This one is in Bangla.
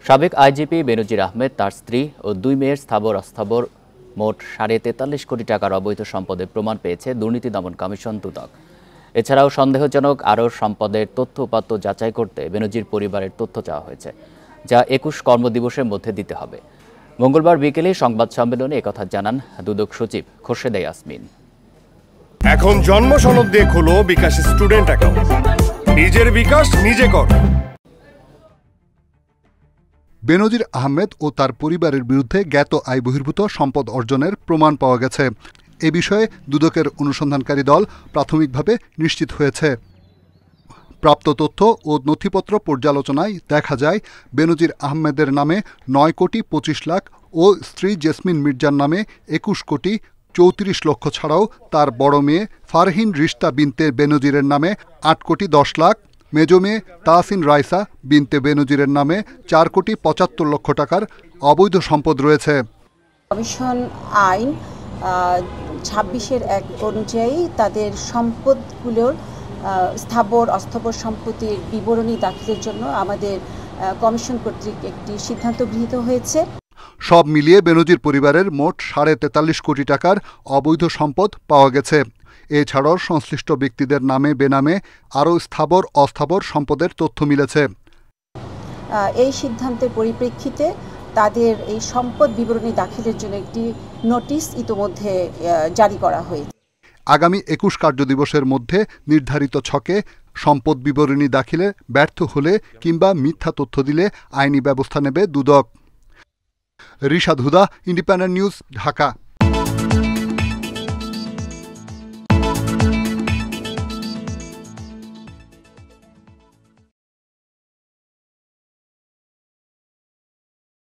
সাবেক আইজিপি বেনজির আহমেদ, তার স্ত্রী ও 2 মেয়ের স্থাবর অস্থাবর মোট 43.5 কোটি টাকার অবৈধ সম্পদের প্রমাণ পেয়েছে দুর্নীতি দমন কমিশন দুদক। এছাড়াও সন্দেহজনক আরও সম্পদের তথ্য উপাত্ত যাচাই করতে বেনজির পরিবারের তথ্য চাওয়া হয়েছে, যা 21 কর্মদিবসের মধ্যে দিতে হবে। মঙ্গলবার বিকেলে সংবাদ সম্মেলনে একথা জানান দুদক সচিব খোরশেদা ইয়াসমিন। এখন জন্ম সনদ দিয়ে খোলো বিকাশ স্টুডেন্ট অ্যাকাউন্ট। নিজের বিকাশ নিজে কর। বেনজির আহমেদ ও তার পরিবারের বিরুদ্ধে জ্ঞাত আয় বহির্ভূত সম্পদ অর্জনের প্রমাণ পাওয়া গেছে। এ বিষয়ে দুদকের অনুসন্ধানকারী দল প্রাথমিকভাবে নিশ্চিত হয়েছে। প্রাপ্ত তথ্য ও নথিপত্র পর্যালোচনায় দেখা যায়, বেনজির আহমেদের নামে 9 কোটি 25 লাখ ও স্ত্রী জেসমিন মির্জার নামে 21 কোটি 34 লক্ষ ছাড়াও তার বড় মেয়ে ফারহিন রিশতা বিনতে বেনজিরের নামে 8 কোটি 10 লাখ, মেজো মেয়ে তাহসিন রাইসা বিনতে বেনজিরের নামে 4 কোটি 75 লক্ষ টাকার অবৈধ সম্পদ রয়েছে। কমিশন আইন 26-1 অনুযায়ী তাদের সম্পদগুলোর স্থাবর অস্থাবর সম্পত্তির বিবরণী দাখিলের জন্য আমাদের কমিশন কর্তৃক একটি সিদ্ধান্ত গৃহীত হয়েছে। সব মিলিয়ে বেনজির পরিবারের মোট 43.5 কোটি টাকার অবৈধ সম্পদ পাওয়া গেছে। এছাড়াও সংশ্লিষ্ট ব্যক্তিদের নামে বেনামে আরও স্থাবর অস্থাবর সম্পদের তথ্য মিলেছে। এই সিদ্ধান্তের পরিপ্রেক্ষিতে তাদের এই সম্পদ বিবরণী দাখিলের জন্য একটি নোটিশ ইতোমধ্যে জারি করা হয়েছে। আগামী 21 কার্যদিবসের মধ্যে নির্ধারিত ছকে সম্পদ বিবরণী দাখিলে ব্যর্থ হলে কিংবা মিথ্যা তথ্য দিলে আইনি ব্যবস্থা নেবে দুদক। রিশাদ হুদা, ইন্ডিপেন্ডেন্ট নিউজ, ঢাকা।